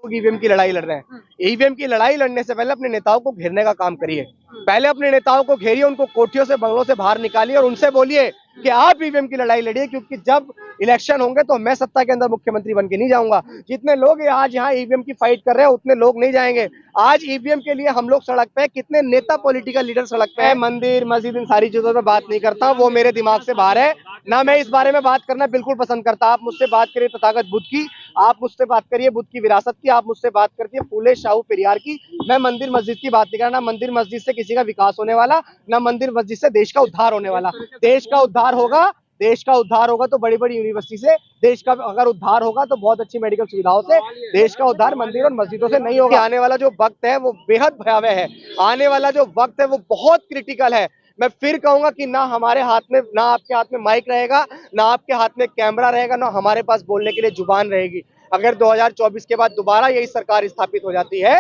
लोग ईवीएम की लड़ाई लड़ रहे हैं। ईवीएम की लड़ाई लड़ने से पहले अपने नेताओं को घेरने का काम करिए। पहले अपने नेताओं को घेरिए, उनको कोठियों से बंगलों से बाहर निकालिए और उनसे बोलिए कि आप ईवीएम की लड़ाई लड़िए, क्योंकि जब इलेक्शन होंगे तो मैं सत्ता के अंदर मुख्यमंत्री बन के नहीं जाऊंगा। जितने लोग आज यहाँ ईवीएम की फाइट कर रहे हैं उतने लोग नहीं जाएंगे। आज ईवीएम के लिए हम लोग सड़क पे, कितने नेता पॉलिटिकल लीडर सड़क पे है। मंदिर मस्जिद इन सारी चीजों पे बात नहीं करता, वो मेरे दिमाग से बाहर है। ना मैं इस बारे में बात करना बिल्कुल पसंद करता। आप मुझसे बात करिए तथागत बुद्ध की, आप मुझसे बात करिए बुद्ध की विरासत की, आप मुझसे बात करती फूले शाहू पेरियार की। मैं मंदिर मस्जिद की बात नहीं कर रहा। ना मंदिर मस्जिद से किसी का विकास होने वाला, ना मंदिर मस्जिद से देश का उद्धार होने वाला। देश का उद्धार होगा, देश का उद्धार होगा तो बड़ी बड़ी यूनिवर्सिटी से। देश का अगर उद्धार होगा तो बहुत अच्छी मेडिकल सुविधाओं से। देश का उद्धार मंदिर और मस्जिदों से नहीं होगा। आने वाला जो वक्त है वो बेहद भयावह है। आने वाला जो वक्त है वो बहुत क्रिटिकल है। मैं फिर कहूंगा कि ना हमारे हाथ में, ना आपके हाथ में माइक रहेगा, ना आपके हाथ में कैमरा रहेगा, ना हमारे पास बोलने के लिए जुबान रहेगी। अगर 2024 के बाद दोबारा यही सरकार स्थापित हो जाती है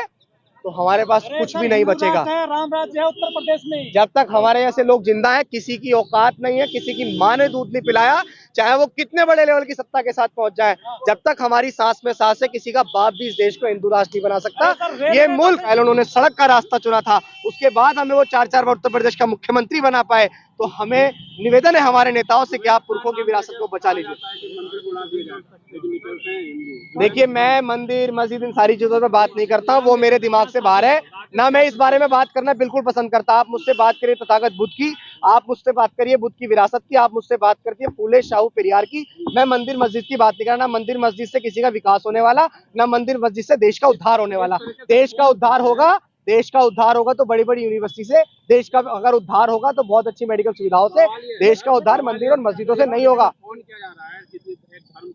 तो हमारे पास कुछ भी नहीं बचेगा। राम राज्य है उत्तर प्रदेश में। जब तक हमारे जैसे लोग जिंदा है, किसी की औकात नहीं है, किसी की माँ ने दूध नहीं पिलाया, चाहे वो कितने बड़े लेवल की सत्ता के साथ पहुंच जाए, जब तक हमारी सांस में सांस है, किसी का बाप भी इस देश को हिंदू राष्ट्र नहीं बना सकता। ये मुल्क पहले उन्होंने सड़क का रास्ता चुना था, उसके बाद हमें वो 4 बार उत्तर प्रदेश का मुख्यमंत्री बना पाए। तो हमें निवेदन है हमारे नेताओं से कि आप पुरखों की विरासत को बचा लीजिए। देखिए, मैं मंदिर मस्जिद इन सारी चीजों पे बात नहीं करता, वो मेरे दिमाग से बाहर है। ना मैं इस बारे में बात करना बिल्कुल पसंद करता। आप मुझसे बात करिए तथागत बुद्ध की, आप मुझसे बात करिए बुद्ध की विरासत की, आप मुझसे बात करती है फूले शाहू पेरियार की। मैं मंदिर मस्जिद की बात नहीं कर रहा। ना मंदिर मस्जिद से किसी का विकास होने वाला, ना मंदिर मस्जिद से देश का उद्धार होने वाला। देश का उद्धार होगा, देश का उद्धार होगा तो बड़ी बड़ी यूनिवर्सिटी से। देश का अगर उद्धार होगा तो बहुत अच्छी मेडिकल सुविधाओं से। देश का उद्धार मंदिर और मस्जिदों से नहीं होगा।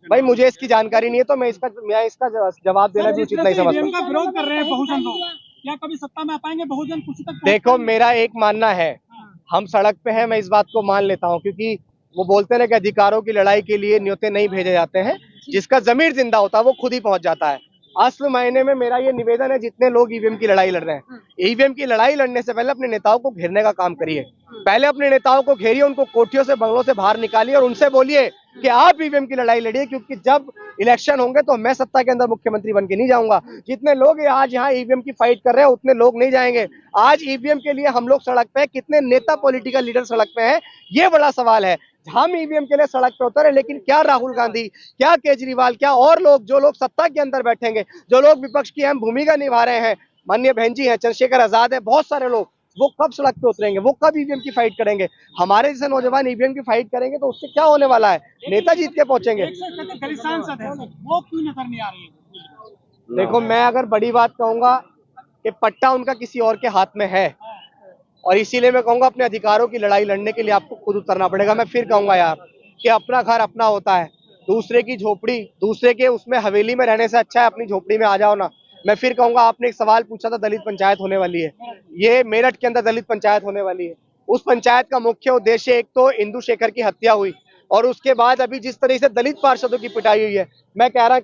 भाई मुझे इसकी जानकारी नहीं है, तो मैं इसका जवाब देना भी उचित नहीं समझता। विरोध कर रहे हैं बहुजन लोग, क्या कभी सत्ता में आ पाएंगे बहुजन? कुछ तक देखो, मेरा एक मानना है, हम सड़क पे हैं, मैं इस बात को मान लेता हूँ, क्योंकि वो बोलते हैं कि अधिकारों की लड़ाई के लिए न्योते नहीं भेजे जाते हैं, जिसका जमीर जिंदा होता है वो खुद ही पहुंच जाता है। असल मायने में मेरा ये निवेदन है, जितने लोग ईवीएम की लड़ाई लड़ रहे हैं, ईवीएम की लड़ाई लड़ने से पहले अपने नेताओं को घेरने का काम करिए। पहले अपने नेताओं को घेरिए, उनको कोठियों से बंगलों से बाहर निकालिए और उनसे बोलिए कि आप ईवीएम की लड़ाई लड़िए, क्योंकि जब इलेक्शन होंगे तो मैं सत्ता के अंदर मुख्यमंत्री बन के नहीं जाऊंगा। जितने लोग आज यहाँ ईवीएम की फाइट कर रहे हैं उतने लोग नहीं जाएंगे। आज ईवीएम के लिए हम लोग सड़क पे, कितने नेता पॉलिटिकल लीडर सड़क पे हैं, ये बड़ा सवाल है। हम ईवीएम के लिए सड़क पे उतरे, लेकिन क्या राहुल गांधी, क्या केजरीवाल, क्या और लोग, जो लोग सत्ता के अंदर बैठेंगे, जो लोग विपक्ष की अहम भूमिका निभा रहे हैं, माननीय बहन जी है, चंद्रशेखर आजाद है, बहुत सारे लोग, वो कब सड़क पे उतरेंगे? वो कब ईवीएम की फाइट करेंगे? हमारे जैसे नौजवान ईवीएम की फाइट करेंगे तो उससे क्या होने वाला है? नेता जीत के पहुंचेंगे। सांसद है, वो क्यों नजर नहीं आ रही है? देखो, मैं अगर बड़ी बात कहूंगा कि पट्टा उनका किसी और के हाथ में है, और इसीलिए मैं कहूंगा अपने अधिकारों की लड़ाई लड़ने के लिए आपको खुद उतरना पड़ेगा। मैं फिर कहूंगा यार कि अपना घर अपना होता है, दूसरे की झोपड़ी, दूसरे के उसमें हवेली में रहने से अच्छा है अपनी झोपड़ी में आ जाओ ना। मैं फिर कहूंगा, आपने एक सवाल पूछा था, दलित पंचायत होने वाली है, ये मेरठ के अंदर दलित पंचायत होने वाली है। उस पंचायत का मुख्य उद्देश्य, एक तो इंदु शेखर की हत्या हुई, और उसके बाद अभी जिस तरह से दलित पार्षदों की पिटाई हुई है, मैं कह रहा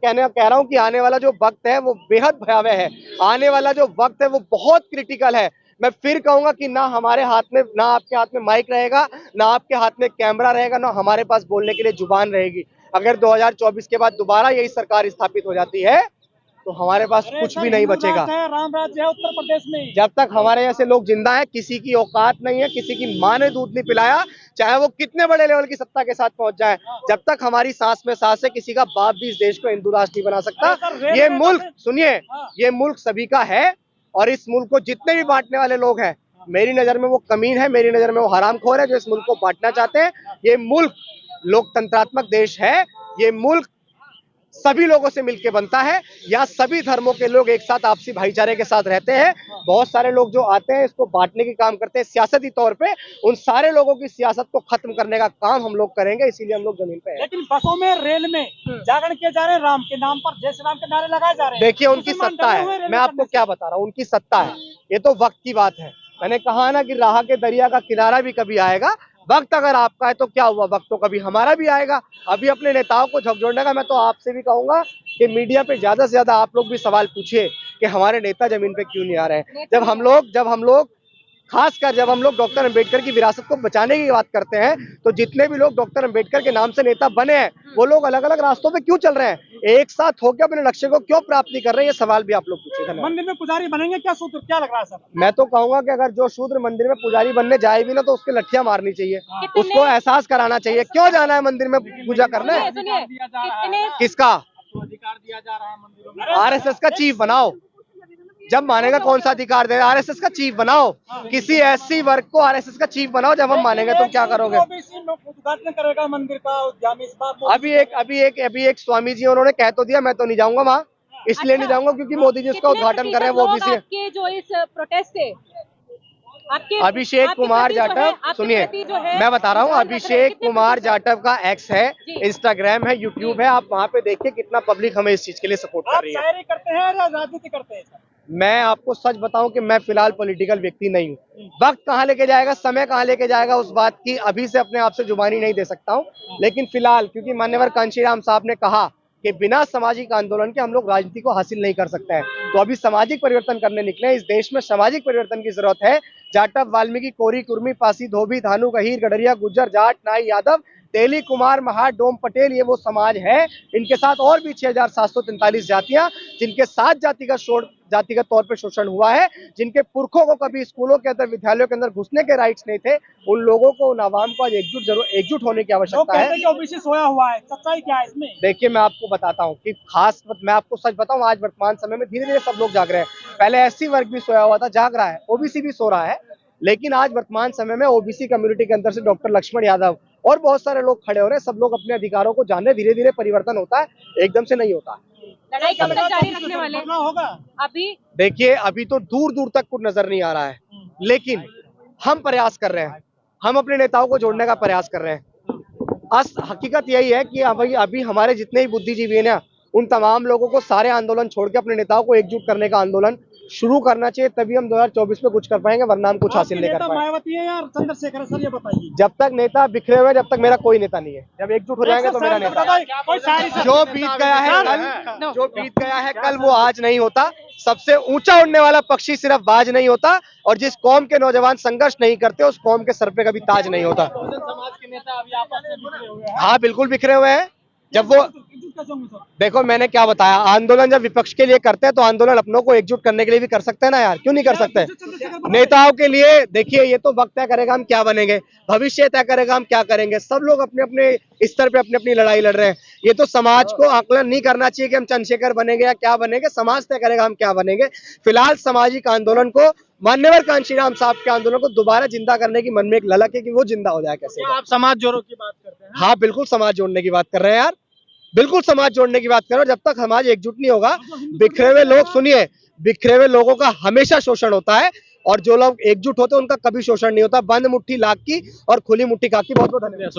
हूं कि आने वाला जो वक्त है वो बेहद भयावह है। आने वाला जो वक्त है वो बहुत क्रिटिकल है। मैं फिर कहूंगा कि ना हमारे हाथ में, ना आपके हाथ में माइक रहेगा, ना आपके हाथ में कैमरा रहेगा, ना हमारे पास बोलने के लिए जुबान रहेगी। अगर 2024 के बाद दोबारा यही सरकार स्थापित हो जाती है तो हमारे पास कुछ भी नहीं बचेगा। राम राज्य है उत्तर प्रदेश में। जब तक हमारे जैसे लोग जिंदा है, किसी की औकात नहीं है, किसी की माँ ने दूध नहीं पिलाया, चाहे वो कितने बड़े लेवल की सत्ता के साथ पहुंच जाए, जब तक हमारी सांस में सांस है, किसी का बाप भी इस देश को हिंदू राष्ट्र नहीं बना सकता। ये मुल्क, सुनिए, ये मुल्क सभी का है, और इस मुल्क को जितने भी बांटने वाले लोग हैं, मेरी नजर में वो कमीन है, मेरी नजर में वो हरामखोर है जो इस मुल्क को बांटना चाहते हैं। ये मुल्क लोकतंत्रात्मक देश है, ये मुल्क सभी लोगों से मिलकर बनता है, या सभी धर्मों के लोग एक साथ आपसी भाईचारे के साथ रहते हैं। बहुत सारे लोग जो आते हैं इसको बांटने की काम करते हैं सियासती तौर पे, उन सारे लोगों की सियासत को खत्म करने का काम हम लोग करेंगे, इसीलिए हम लोग जमीन पे हैं। लेकिन बसों में, रेल में जागरण किए जा रहे हैं, राम के नाम पर जय श्री राम के नारे लगाए जा रहे हैं। देखिए, उनकी सत्ता है, मैं आपको क्या बता रहा हूँ, उनकी सत्ता है, ये तो वक्त की बात है। मैंने कहा ना कि राह के दरिया का किनारा भी कभी आएगा। वक्त अगर आपका है तो क्या हुआ, वक्त तो कभी हमारा भी आएगा। अभी अपने नेताओं को झकझोरने का मैं तो आपसे भी कहूंगा कि मीडिया पे ज्यादा से ज्यादा आप लोग भी सवाल पूछिए कि हमारे नेता जमीन पे क्यों नहीं आ रहे हैं। जब हम लोग खासकर जब हम लोग डॉक्टर अंबेडकर की विरासत को बचाने की बात करते हैं, तो जितने भी लोग डॉक्टर अंबेडकर के नाम से नेता बने हैं, वो लोग अलग अलग रास्तों पे क्यों चल रहे हैं, एक साथ होकर अपने लक्ष्य को क्यों प्राप्त नहीं कर रहे हैं, ये सवाल भी आप लोग पूछे। धन्यवाद। मंदिर में पुजारी बनेंगे क्या सूत्र, क्या लग रहा है सर? मैं तो कहूंगा कि अगर जो शूद्र मंदिर में पुजारी बनने जाए भी ना, तो उसके लठियां मारनी चाहिए, उसको एहसास कराना चाहिए क्यों जाना है मंदिर में पूजा करने। किसका अधिकार दिया जा रहा है मंदिरों में? आरएसएस का चीफ बनाओ, जब मानेगा कौन सा अधिकार दे, आरएसएस का चीफ बनाओ, किसी एससी वर्ग को आरएसएस का चीफ बनाओ, जब हम मानेंगे तुम क्या करोगे। उद्घाटन करेगा मंदिर का उद्यान इस बार। अभी एक स्वामी जी उन्होंने कह तो दिया, मैं तो नहीं जाऊंगा वहाँ, इसलिए नहीं जाऊंगा क्योंकि मोदी जी उसका उद्घाटन कर रहे हैं, वो भी आपके जो इस प्रोटेस्ट से अभिषेक कुमार जाटव, सुनिए मैं बता रहा हूँ, अभिषेक कुमार जाटव का एक्स है, इंस्टाग्राम है, यूट्यूब है, आप वहाँ पे देखिए कितना पब्लिक हमें इस चीज के लिए सपोर्ट कर रही है। शायरी करते हैं या राजनीति करते हैं? मैं आपको सच बताऊं कि मैं फिलहाल पॉलिटिकल व्यक्ति नहीं हूँ, वक्त कहाँ लेके जाएगा, समय कहाँ लेके जाएगा, उस बात की अभी से अपने आप से जुबानी नहीं दे सकता हूँ, लेकिन फिलहाल क्योंकि मान्यवर कांशीराम साहब ने कहा कि बिना सामाजिक आंदोलन के हम लोग राजनीति को हासिल नहीं कर सकते हैं, तो अभी सामाजिक परिवर्तन करने निकले हैं। इस देश में सामाजिक परिवर्तन की जरूरत है। जाटव, वाल्मीकि, कोरी, कुर्मी, पासी, धोबी, धानु, गहीर, गडरिया, गुज्जर, जाट, नाई, यादव, तेली, कुमार, महार, डोम, पटेल, ये वो समाज है। इनके साथ और भी 6743 जातियां, जिनके साथ जातिगत तौर पे शोषण हुआ है, जिनके पुरखों को कभी स्कूलों के अंदर, विद्यालयों के अंदर घुसने के राइट्स नहीं थे, उन लोगों को, उन आवाम को आज एकजुट होने की आवश्यकता है। ओबीसी सोया हुआ है, सच्चाई क्या है इसमें? देखिए मैं आपको बताता हूँ कि मैं आपको सच बताऊं, आज वर्तमान समय में धीरे धीरे सब लोग जाग रहे हैं। पहले एससी वर्ग भी सोया हुआ था, जाग रहा है, ओबीसी भी सो रहा है, लेकिन आज वर्तमान समय में ओबीसी कम्युनिटी के अंदर से डॉक्टर लक्ष्मण यादव और बहुत सारे लोग खड़े हो रहे हैं। सब लोग अपने अधिकारों को जान रहे, धीरे धीरे परिवर्तन होता है, एकदम से नहीं होता। लड़ाई कब तक जारी रखने वाले होगा? अभी देखिए अभी तो दूर दूर तक कुछ नजर नहीं आ रहा है, लेकिन हम प्रयास कर रहे हैं, हम अपने नेताओं को जोड़ने का प्रयास कर रहे हैं। हकीकत यही है कि अभी हमारे जितने ही बुद्धिजीवी हैं ना, उन तमाम लोगों को सारे आंदोलन छोड़ के अपने नेताओं को एकजुट करने का आंदोलन शुरू करना चाहिए, तभी हम 2024 में कुछ कर पाएंगे, वरना हम कुछ हासिल नहीं कर पाएंगे। मायावती है या चंद्रशेखर है सर, ये बताइए। जब तक नेता बिखरे हुए, जब तक मेरा कोई नेता नहीं है, जब एकजुट हो जाएंगे तो मेरा नेता है। जो बीत गया है कल वो आज नहीं होता। सबसे ऊंचा उड़ने वाला पक्षी सिर्फ बाज नहीं होता, और जिस कौम के नौजवान संघर्ष नहीं करते, उस कौम के सर पे कभी ताज नहीं होता। समाज के नेता अभी आपस में बिखरे हुए हैं। हाँ बिल्कुल बिखरे हुए हैं। जब वो देखो मैंने क्या बताया, आंदोलन जब विपक्ष के लिए करते हैं तो आंदोलन अपनों को एकजुट करने के लिए भी कर सकते हैं ना यार, क्यों नहीं कर सकते। नेताओं के लिए देखिए, ये तो वक्त तय करेगा हम क्या बनेंगे, भविष्य तय करेगा हम क्या करेंगे। सब लोग अपने अपने स्तर पे अपनी अपनी लड़ाई लड़ रहे हैं। ये तो समाज को आकलन नहीं करना चाहिए कि हम चंद्रशेखर बनेंगे या क्या बनेंगे, समाज तय करेगा हम क्या बनेंगे। फिलहाल सामाजिक आंदोलन को, मान्यवर कांशीराम साहब के आंदोलन को दोबारा जिंदा करने की मन में एक ललक है कि वो जिंदा हो जाए कैसे। आप समाज जोड़ो की बात करते हैं? हाँ बिल्कुल समाज जोड़ने की बात कर रहे हैं यार, बिल्कुल समाज जोड़ने की बात करो। जब तक समाज एकजुट नहीं होगा, बिखरे हुए लोग, सुनिए, बिखरे हुए लोगों का हमेशा शोषण होता है, और जो लोग एकजुट होते हैं उनका कभी शोषण नहीं होता। बंद मुट्ठी लाख की और खुली मुट्ठी काकी। बहुत बहुत धन्यवाद।